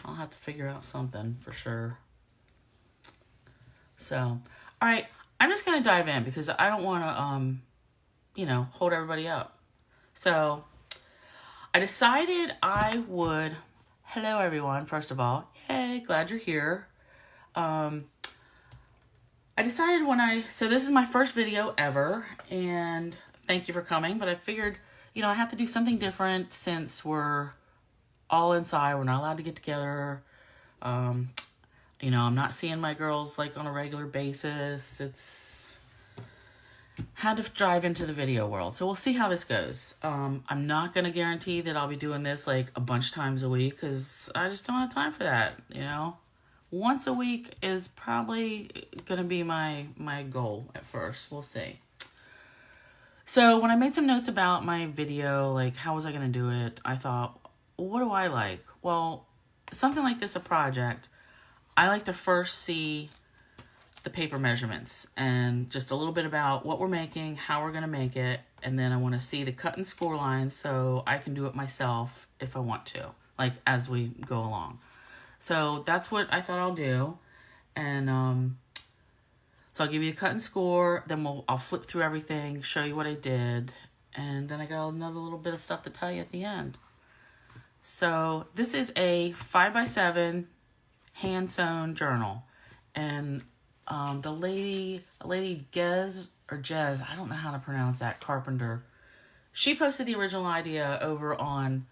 I'll have to figure out something for sure. So, all right, I'm just going to dive in because I don't want to, hold everybody up. So, I decided I would, hello everyone, first of all, yay, glad you're here. I decided so this is my first video ever, and thank you for coming, but I figured, I have to do something different since we're all inside, we're not allowed to get together. I'm not seeing my girls like on a regular basis. It's had to dive into the video world. So we'll see how this goes. I'm not going to guarantee that I'll be doing this like a bunch of times a week because I just don't have time for that, Once a week is probably going to be my goal at first. We'll see. So when I made some notes about my video, like how was I going to do it, I thought, what do I like? Well, something like this, a project, I like to first see the paper measurements and just a little bit about what we're making, how we're going to make it, and then I want to see the cut and score lines so I can do it myself if I want to, like as we go along. So that's what I thought I'll do, and so I'll give you a cut and score, then I'll flip through everything, show you what I did, and then I got another little bit of stuff to tell you at the end. So this is a 5x7 hand-sewn journal, and the lady Jez, I don't know how to pronounce that, Carpenter, she posted the original idea over on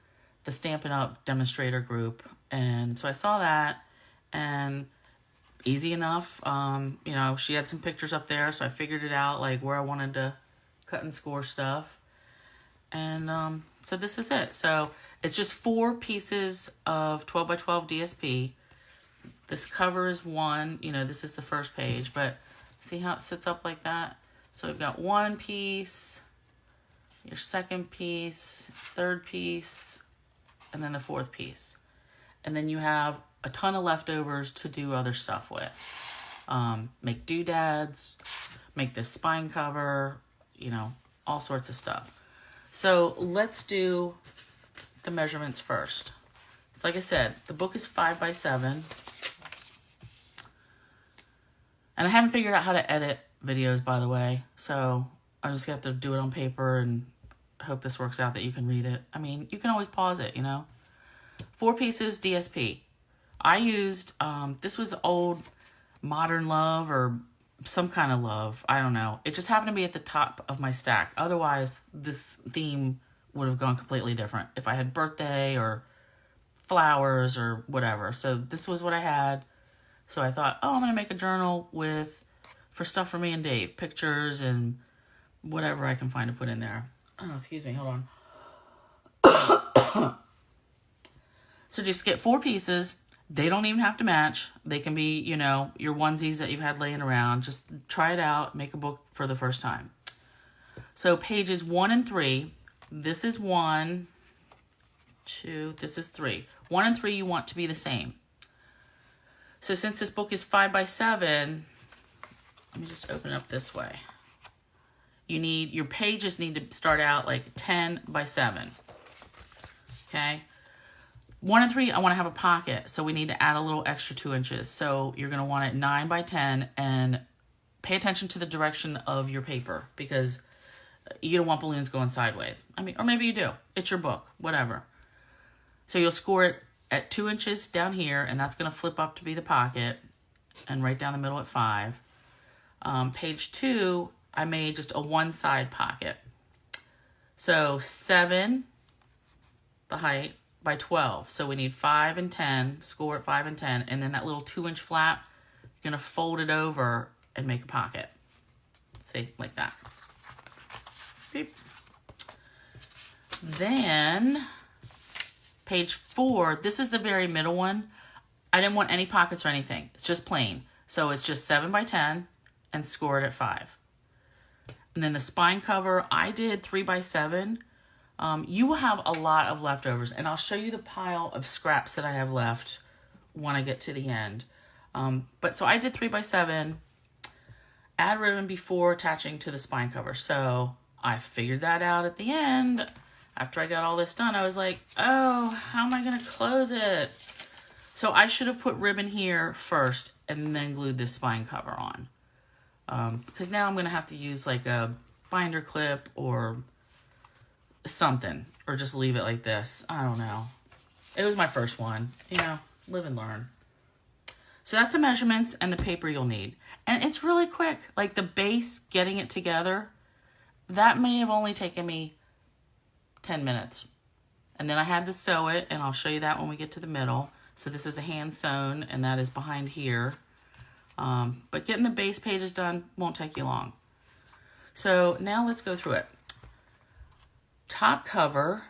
the Stampin' Up! Demonstrator group, and so I saw that, and easy enough, she had some pictures up there, so I figured it out, like where I wanted to cut and score stuff, and so this is it. So it's just 4 pieces of 12x12 DSP. This cover is one, this is the first page, but see how it sits up like that? So we've got one piece, your second piece, third piece, and then the fourth piece. And then you have a ton of leftovers to do other stuff with. Make doodads, make this spine cover, all sorts of stuff. So let's do the measurements first. So like I said, the book is 5x7. And I haven't figured out how to edit videos, by the way. So I'm just going to have to do it on paper and hope this works out that you can read it. I mean, you can always pause it, 4 pieces DSP. I used, this was old Modern Love or some kind of love. I don't know. It just happened to be at the top of my stack. Otherwise, this theme would have gone completely different if I had birthday or flowers or whatever. So this was what I had. So I thought, I'm going to make a journal for stuff for me and Dave, pictures and whatever I can find to put in there. Oh, excuse me, hold on. So just get 4 pieces. They don't even have to match. They can be, your onesies that you've had laying around. Just try it out, make a book for the first time. So pages 1 and 3, this is 1, 2, this is 3. 1 and 3 you want to be the same. So since this book is 5x7, let me just open it up this way. Your pages need to start out like 10x7. Okay. 1 and 3, I want to have a pocket, so we need to add a little extra 2 inches. So you're going to want it 9x10, and pay attention to the direction of your paper because you don't want balloons going sideways. I mean, or maybe you do. It's your book, whatever. So you'll score it at 2 inches down here, and that's going to flip up to be the pocket, and right down the middle at 5. Page 2, I made just a one-side pocket. So 7, the height, by 12. So we need 5 and 10, score at 5 and 10, and then that little 2-inch flap, you're going to fold it over and make a pocket. See, like that. Beep. Then page 4, this is the very middle one. I didn't want any pockets or anything. It's just plain. So it's just 7x10 and score it at 5. And then the spine cover, I did 3x7. You will have a lot of leftovers, and I'll show you the pile of scraps that I have left when I get to the end. But so I did 3x7, add ribbon before attaching to the spine cover. So I figured that out at the end. After I got all this done, I was like, oh, how am I going to close it? So I should have put ribbon here first and then glued this spine cover on. Because now I'm going to have to use like a binder clip or something. Or just leave it like this. I don't know. It was my first one. You know, live and learn. So that's the measurements and the paper you'll need. And it's really quick. Like the base, getting it together, that may have only taken me 10 minutes. And then I had to sew it, and I'll show you that when we get to the middle. So this is a hand sewn, and that is behind here. But getting the base pages done won't take you long. So now let's go through it. Top cover,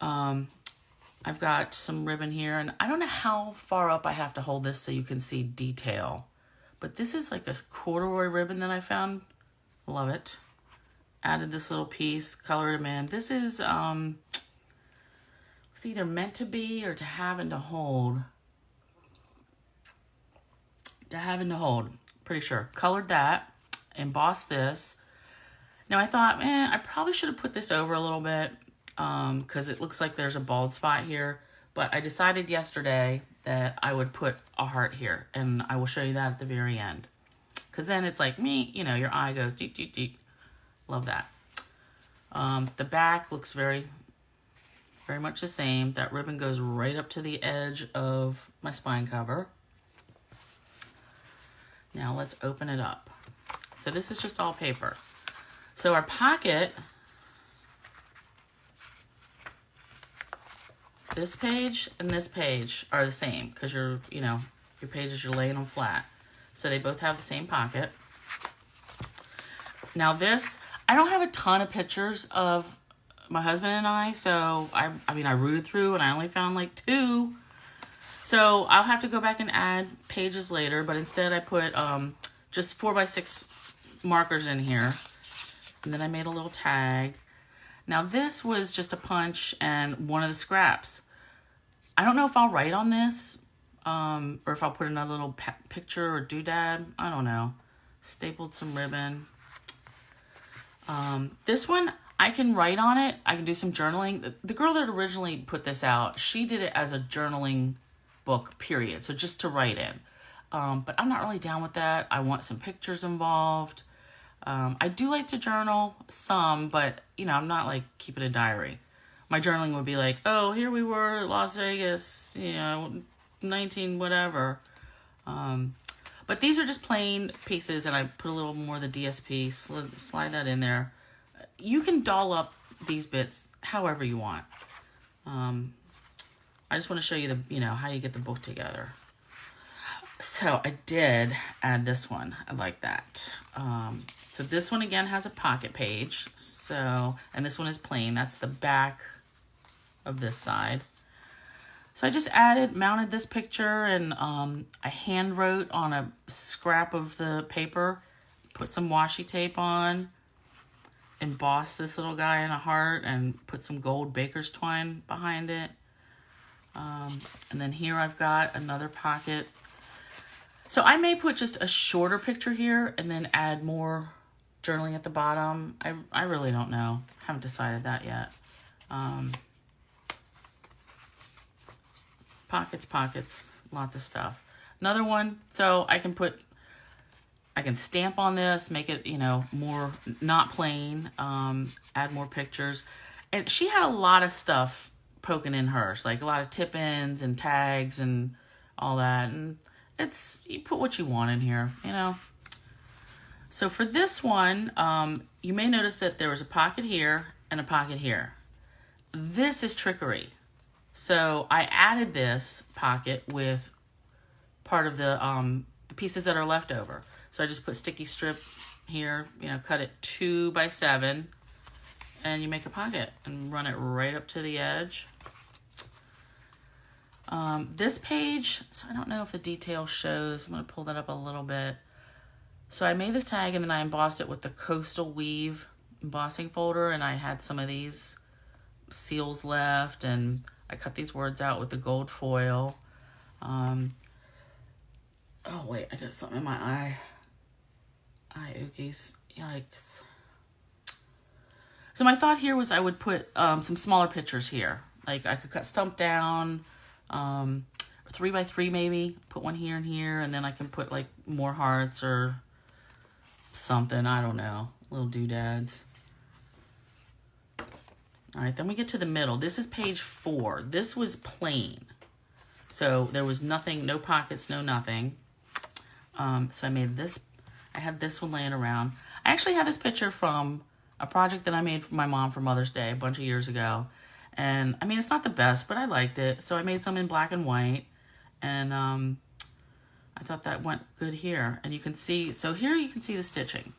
I've got some ribbon here, and I don't know how far up I have to hold this so you can see detail. But this is like a corduroy ribbon that I found. Love it. Added this little piece, colored them in. This is it's either meant to be or to have and to hold. To have and to hold, pretty sure. Colored that, embossed this. Now I thought, I probably should have put this over a little bit because it looks like there's a bald spot here. But I decided yesterday that I would put a heart here, and I will show you that at the very end. Because then it's like me, you know, your eye goes deep, deep, deep. Love that. The back looks very much the same. That ribbon goes right up to the edge of my spine cover. Now let's open it up. So this is just all paper. So our pocket, this page and this page are the same because your pages, you're laying them flat. So they both have the same pocket. Now this, I don't have a ton of pictures of my husband and I, so I rooted through and I only found like 2. So I'll have to go back and add pages later, but instead I put just 4x6 markers in here. And then I made a little tag. Now this was just a punch and one of the scraps. I don't know if I'll write on this or if I'll put another little picture or doodad. I don't know. Stapled some ribbon. This one, I can write on it. I can do some journaling. The girl that originally put this out, she did it as a journaling book, period. So just to write in. But I'm not really down with that. I want some pictures involved. I do like to journal some, but, I'm not like keeping a diary. My journaling would be like, oh, here we were at Las Vegas, 19 whatever. But these are just plain pieces, and I put a little more of the DSP, slide that in there. You can doll up these bits however you want. I just want to show you how you get the book together. So I did add this one. I like that. So this one again has a pocket page. And this one is plain. That's the back of this side. So I just mounted this picture, and I hand wrote on a scrap of the paper, put some washi tape on, embossed this little guy in a heart, and put some gold baker's twine behind it. And then here I've got another pocket. So I may put just a shorter picture here and then add more journaling at the bottom. I really don't know. Haven't decided that yet. Pockets, lots of stuff. Another one, so I can stamp on this, make it, more not plain, add more pictures. And she had a lot of stuff poking in hers, like a lot of tip-ins and tags and all that. And you put what you want in here, So for this one, you may notice that there was a pocket here and a pocket here. This is trickery. So I added this pocket with part of the pieces that are left over. So I just put sticky strip here, cut it 2x7, and you make a pocket and run it right up to the edge. This page, so I don't know if the detail shows. I'm going to pull that up a little bit. So I made this tag, and then I embossed it with the Coastal Weave embossing folder, and I had some of these seals left, and I cut these words out with the gold foil. Oh wait, I got something in my eye. Ookies, yikes. So my thought here was I would put some smaller pictures here. Like I could cut Stump down, or 3x3 maybe. Put one here and here, and then I can put like more hearts or something. I don't know. Little doodads. All right, then we get to the middle. This is page 4. This was plain. So there was nothing, no pockets, no nothing. So I made this. I had this one laying around. I actually had this picture from a project that I made for my mom for Mother's Day a bunch of years ago. And I mean, it's not the best, but I liked it. So I made some in black and white. And I thought that went good here. And you can see, so here you can see the stitching.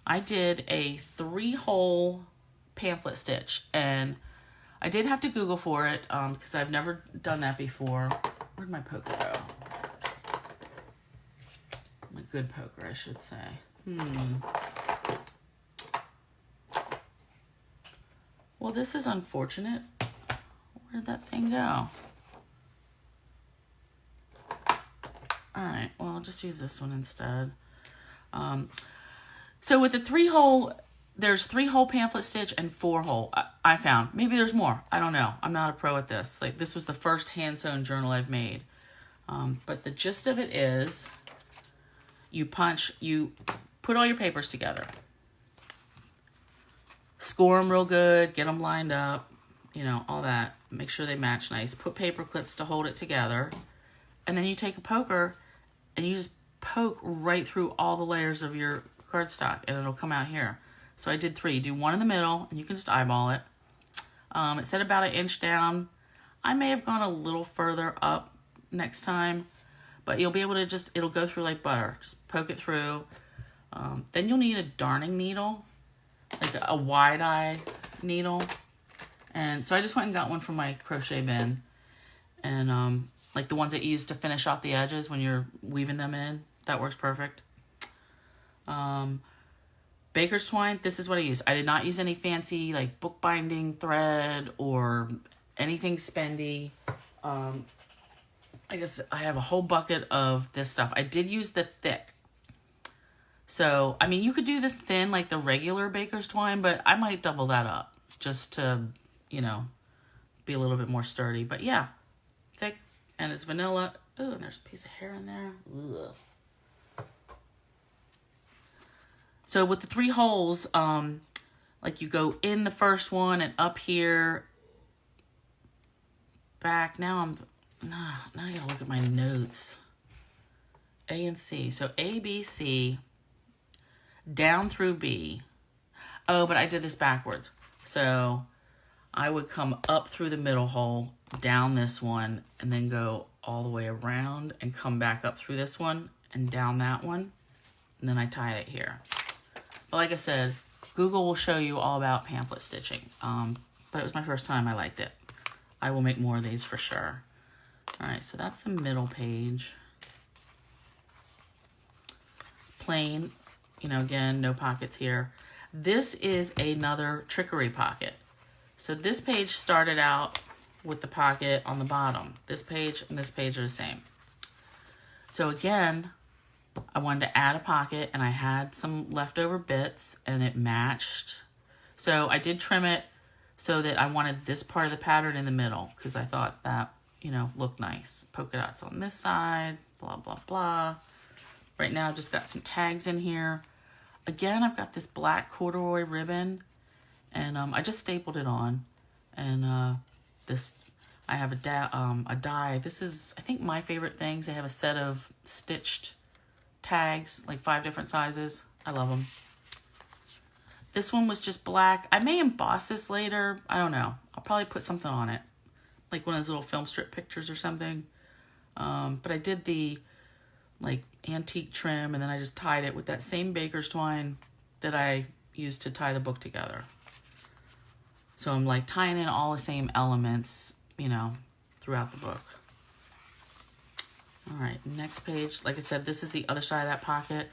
I did a 3-hole pamphlet stitch. And I did have to Google for it because I've never done that before. Where'd my poker go? My good poker, I should say. Well, this is unfortunate. Where did that thing go? Alright, well, I'll just use this one instead. So with the 3-hole, there's 3-hole pamphlet stitch and 4-hole. I found. Maybe there's more. I don't know. I'm not a pro at this. Like, this was the first hand-sewn journal I've made. But the gist of it is, you put all your papers together. Score them real good. Get them lined up. You know, all that. Make sure they match nice. Put paper clips to hold it together. And then you take a poker and you just poke right through all the layers of your cardstock and it'll come out here. So I did 3. Do one in the middle and you can just eyeball it. It said about 1 inch down. I may have gone a little further up next time, but you'll be able to just, it'll go through like butter. Just poke it through. Then you'll need a darning needle, like a wide eye needle. And so I just went and got one from my crochet bin. And like the ones that you use to finish off the edges when you're weaving them in. That works perfect. Baker's twine, this is what I use. I did not use any fancy like bookbinding thread or anything spendy. I guess I have a whole bucket of this stuff. I did use the thick. So, I mean, you could do the thin like the regular baker's twine, but I might double that up just to, you know, be a little bit more sturdy. But yeah, thick, and it's vanilla. Oh, and there's a piece of hair in there. Ugh. So with the 3 holes, like you go in the first one and up here, back. Now I gotta look at my notes. A and C. So A, B, C, down through B. Oh, but I did this backwards. So I would come up through the middle hole, down this one, and then go all the way around and come back up through this one and down that one. And then I tied it here. But like I said, Google will show you all about pamphlet stitching. But it was my first time. I liked it. I will make more of these for sure. All right, so that's the middle page. Plain, you know, again, no pockets here. This is another trickery pocket. So this page started out with the pocket on the bottom. This page and this page are the same. So again, I wanted to add a pocket and I had some leftover bits and it matched. So I did trim it so that I wanted this part of the pattern in the middle because I thought that, you know, looked nice. Polka dots on this side, blah, blah, blah. Right now I've just got some tags in here. Again, I've got this black corduroy ribbon and I just stapled it on. And I have a die. This is, I think, my favorite things. They have a set of stitched tags, like 5 different sizes. I love them. This one was just black. I may emboss this later. I don't know. I'll probably put something on it, like one of those little film strip pictures or something. But I did the like antique trim, and then I just tied it with that same baker's twine that I used to tie the book together. So I'm like tying in all the same elements, you know, throughout the book. All right, next page. Like I said, this is the other side of that pocket.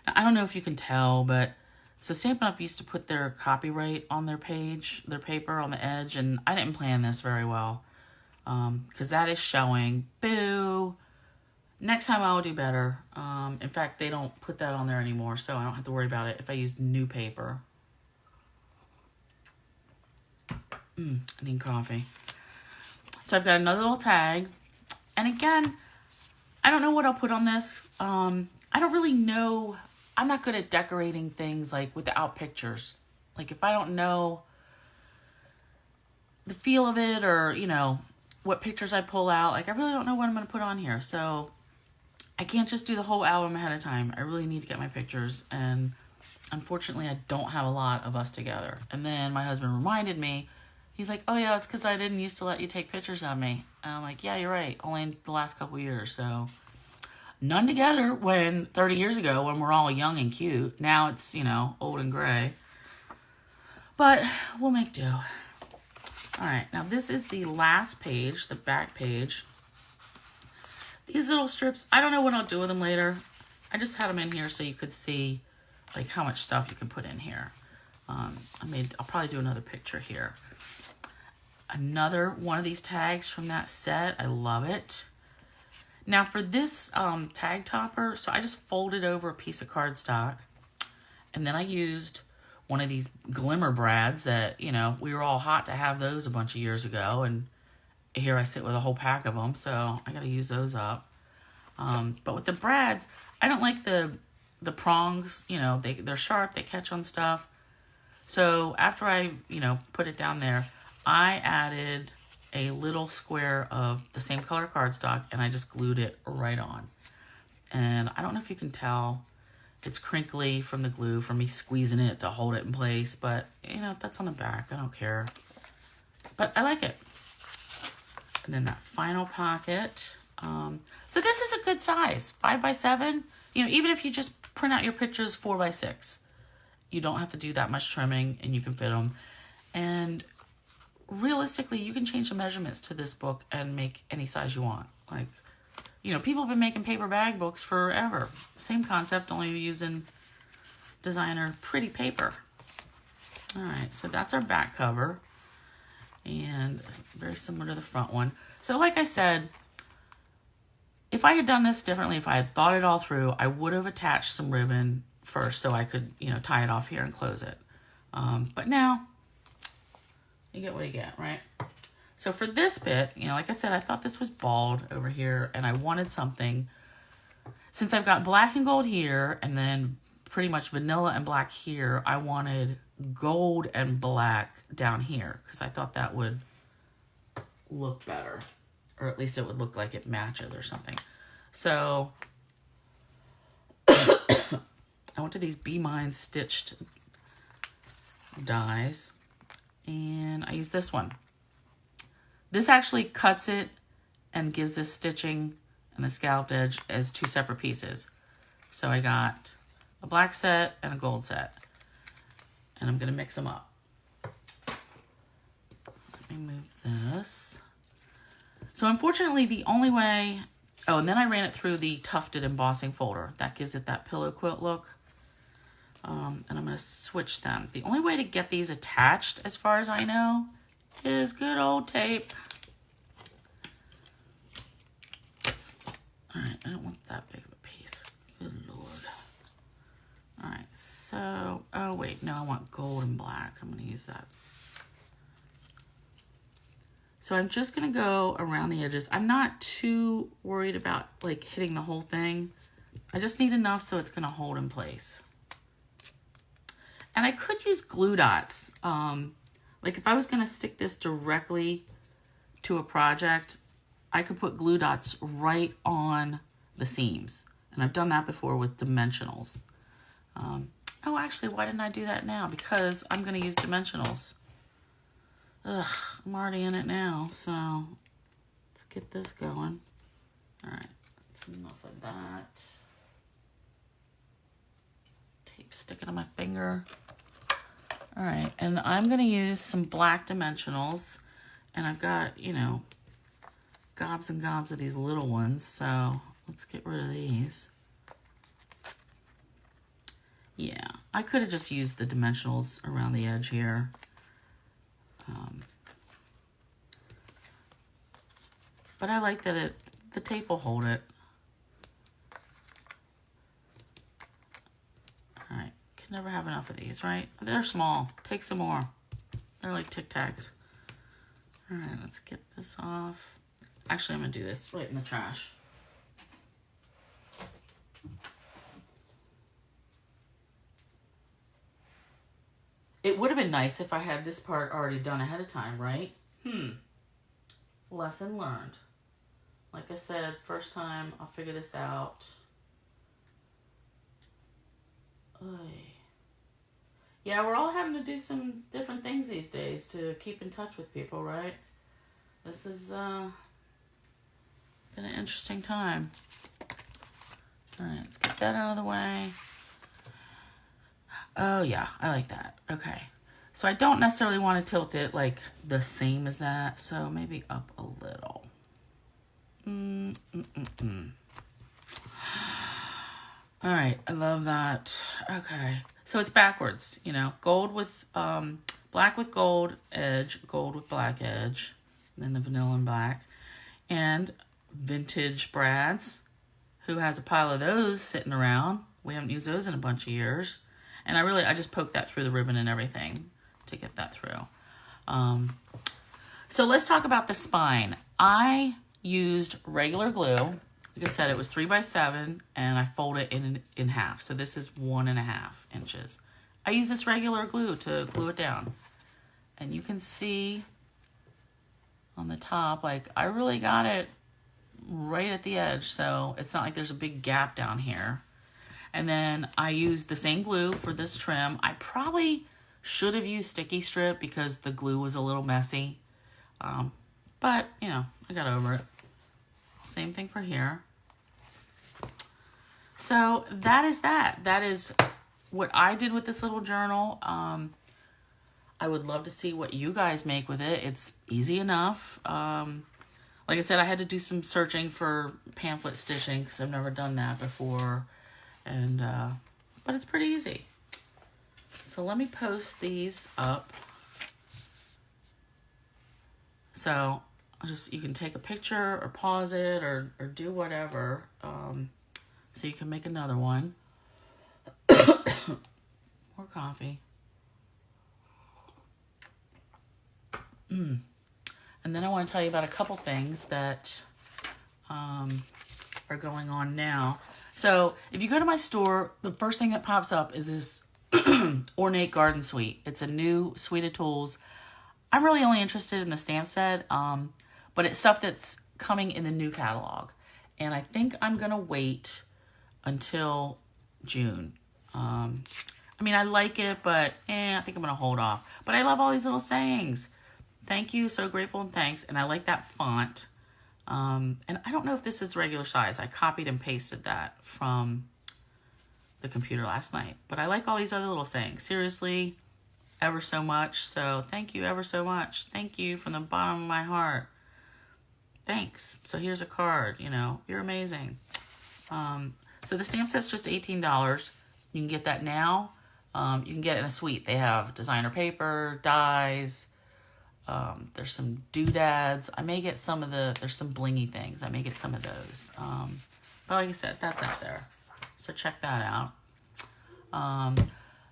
Now, I don't know if you can tell, but so Stampin' Up! Used to put their copyright on their page, their paper on the edge, and I didn't plan this very well because that is showing. Boo! Next time I will do better. In fact, they don't put that on there anymore, so I don't have to worry about it if I use new paper. I need coffee. So I've got another little tag. And again, I don't know what I'll put on this. I don't really know. I'm not good at decorating things like without pictures. Like if I don't know the feel of it, or, you know, what pictures I pull out, like I really don't know what I'm going to put on here. So I can't just do the whole album ahead of time. I really need to get my pictures. And unfortunately, I don't have a lot of us together. And then my husband reminded me, he's like, oh yeah, it's because I didn't used to let you take pictures of me. And I'm like, yeah, you're right. Only in the last couple years. So none together when 30 years ago when we're all young and cute. Now it's, you know, old and gray. But we'll make do. All right, now this is the last page, the back page. These little strips, I don't know what I'll do with them later. I just had them in here so you could see like how much stuff you can put in here. I'll probably do another picture here. Another one of these tags from that set. I love it. Now for this tag topper, so I just folded over a piece of cardstock, and then I used one of these glimmer brads that, you know, we were all hot to have those a bunch of years ago, and here I sit with a whole pack of them, so I gotta use those up. But with the brads, I don't like the prongs, you know, they're sharp, they catch on stuff. So after I, you know, put it down there, I added a little square of the same color cardstock, and I just glued it right on. And I don't know if you can tell, it's crinkly from the glue, from me squeezing it to hold it in place, but, you know, that's on the back. I don't care. But I like it. And then that final pocket. So this is a good size, 5x7. You know, even if you just print out your pictures 4x6, you don't have to do that much trimming, and you can fit them. And realistically, you can change the measurements to this book and make any size you want. Like, you know, people have been making paper bag books forever. Same concept, only using designer pretty paper. All right, so that's our back cover, and very similar to the front one. So like I said, if I had done this differently, if I had thought it all through, I would have attached some ribbon first so I could, you know, tie it off here and close it. But now, you get what you get, right? So for this bit, you know, like I said, I thought this was bald over here, and I wanted something, since I've got black and gold here, and then pretty much vanilla and black here, I wanted gold and black down here, because I thought that would look better, or at least it would look like it matches or something. So I went to these Be Mine stitched dies, and I used this one. This actually cuts it and gives this stitching and the scalloped edge as two separate pieces. So I got a black set and a gold set, and I'm gonna mix them up. Let me move this. So unfortunately, the only way, oh, and then I ran it through the tufted embossing folder. That gives it that pillow quilt look. And I'm gonna switch them. The only way to get these attached, as far as I know, is good old tape. All right, I don't want that big of a piece. Good Lord. All right, so, oh wait, no, I want gold and black. I'm gonna use that. So I'm just gonna go around the edges. I'm not too worried about like hitting the whole thing. I just need enough so it's gonna hold in place. And I could use glue dots. Like if I was gonna stick this directly to a project, I could put glue dots right on the seams. And I've done that before with dimensionals. Oh, actually, why didn't I do that now? Because I'm gonna use dimensionals. Ugh, I'm already in it now, so let's get this going. All right, that's enough of that. Tape sticking to my finger. All right, and I'm gonna use some black dimensionals, and I've got, you know, gobs and gobs of these little ones, so let's get rid of these. Yeah, I could have just used the dimensionals around the edge here. But I like that the tape will hold it. All right, can never have enough of these, right? They're small, take some more. They're like Tic Tacs. All right, let's get this off. Actually, I'm going to do this right in the trash. It would have been nice if I had this part already done ahead of time, right? Lesson learned. Like I said, first time, I'll figure this out. Oy. Yeah, we're all having to do some different things these days to keep in touch with people, right? This has been an interesting time. All right, let's get that out of the way. Oh, yeah, I like that. Okay. So I don't necessarily want to tilt it like the same as that, so maybe up a little. All right, I love that. Okay. So it's backwards, you know, gold with, black with gold edge, gold with black edge, and then the vanilla and black. And vintage brads, who has a pile of those sitting around. We haven't used those in a bunch of years. And I just poked that through the ribbon and everything to get that through. So let's talk about the spine. I used regular glue. Like I said, it was 3x7, and I fold it in half. So this is 1.5 inches. I use this regular glue to glue it down. And you can see on the top, like I really got it right at the edge. So it's not like there's a big gap down here. And then I used the same glue for this trim. I probably should have used sticky strip because the glue was a little messy. But, you know, I got over it. Same thing for here. So that is that. That is what I did with this little journal. I would love to see what you guys make with it. It's easy enough. Like I said, I had to do some searching for pamphlet stitching because I've never done that before. And but it's pretty easy. So let me post these up. So you can take a picture or pause it or do whatever. So you can make another one. More coffee. And then I want to tell you about a couple things that are going on now. So if you go to my store, the first thing that pops up is this Ornate Garden Suite. It's a new suite of tools. I'm really only interested in the stamp set, but it's stuff that's coming in the new catalog. And I think I'm going to wait until June. I mean, I like it, but I think I'm going to hold off. But I love all these little sayings. Thank you, so grateful, and thanks. And I like that font. And I don't know if this is regular size. I copied and pasted that from the computer last night. But I like all these other little sayings. Seriously, ever so much. So thank you ever so much. Thank you from the bottom of my heart. Thanks. So here's a card, you know, you're amazing. So the stamp set's just $18. You can get that now. You can get it in a suite. They have designer paper, dies. There's some doodads. I may get some of there's some blingy things. I may get some of those. But like I said, that's out there. So check that out.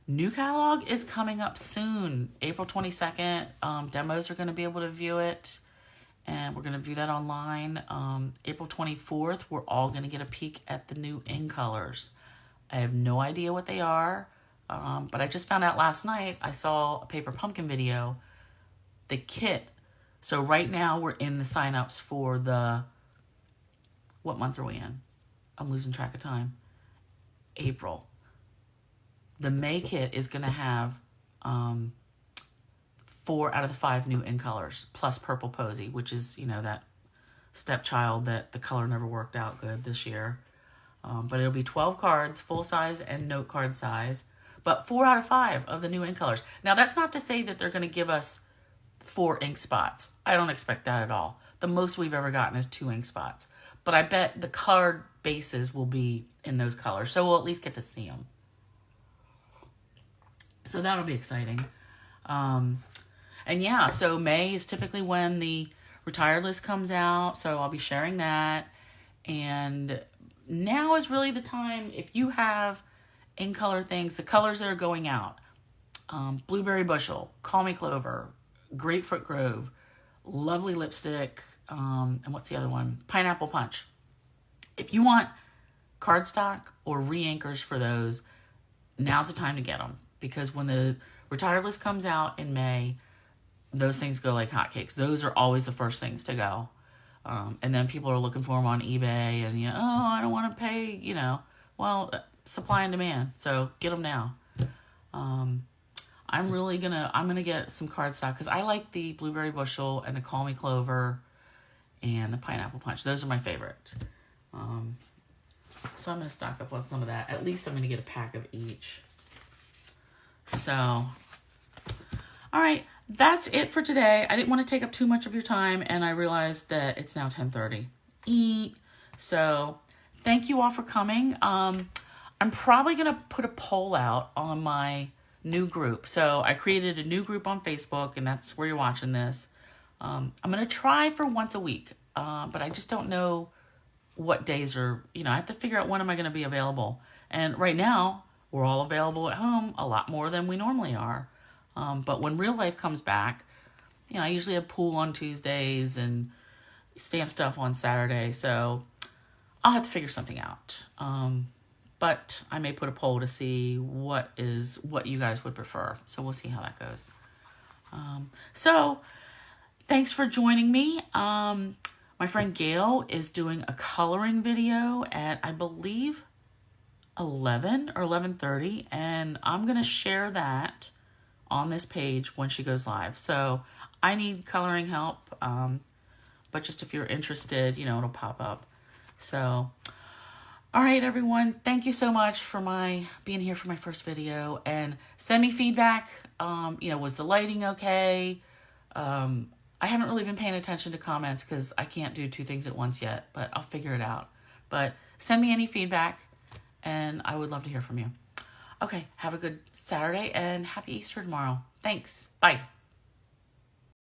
New catalog is coming up soon. April 22nd. Demos are going to be able to view it. And we're going to view that online. April 24th, we're all going to get a peek at the new in colors. I have no idea what they are. But I just found out last night, I saw a paper pumpkin video. The kit. So right now we're in the sign-ups for what month are we in? I'm losing track of time. April. The May kit is going to have 4 out of the 5 new in colors, plus Purple Posy, which is, you know, that stepchild that the color never worked out good this year. But it'll be 12 cards, full size and note card size, but 4 out of 5 of the new in colors. Now, that's not to say that they're going to give us 4 ink spots. I don't expect that at all. The most we've ever gotten is 2 ink spots. But I bet the card bases will be in those colors, so we'll at least get to see them. So that'll be exciting. And yeah, so May is typically when the retired list comes out, so I'll be sharing that. And now is really the time, if you have in color things, the colors that are going out, Blueberry Bushel, Call Me Clover, Grapefruit Grove, lovely lipstick, and what's the other one? Pineapple Punch. If you want cardstock or re-anchors for those, now's the time to get them, because when the retired list comes out in May, those things go like hotcakes. Those are always the first things to go. And then people are looking for them on eBay, and oh, I don't want to pay, well, supply and demand. So get them now. I'm gonna get some cardstock because I like the Blueberry Bushel and the Call Me Clover and the Pineapple Punch. Those are my favorite. So I'm gonna stock up on some of that. At least I'm gonna get a pack of each. So, all right, that's it for today. I didn't want to take up too much of your time, and I realized that it's now 10:30. So thank you all for coming. I'm probably going to put a poll out on my new group. So I created a new group on Facebook, and that's where you're watching this. I'm going to try for once a week, but I just don't know what days are, I have to figure out when am I going to be available. And right now, we're all available at home a lot more than we normally are. But when real life comes back, I usually have pool on Tuesdays and stamp stuff on Saturday. So I'll have to figure something out. But I may put a poll to see what you guys would prefer. So we'll see how that goes. So thanks for joining me. My friend Gail is doing a coloring video at, I believe, 11 or 11:30, and I'm going to share that on this page when she goes live. So I need coloring help, but just if you're interested, it'll pop up. So, all right, everyone, thank you so much for being here for my first video, and send me feedback. Was the lighting okay? I haven't really been paying attention to comments because I can't do two things at once yet, but I'll figure it out. But send me any feedback, and I would love to hear from you. Okay, have a good Saturday, and happy Easter tomorrow. Thanks. Bye.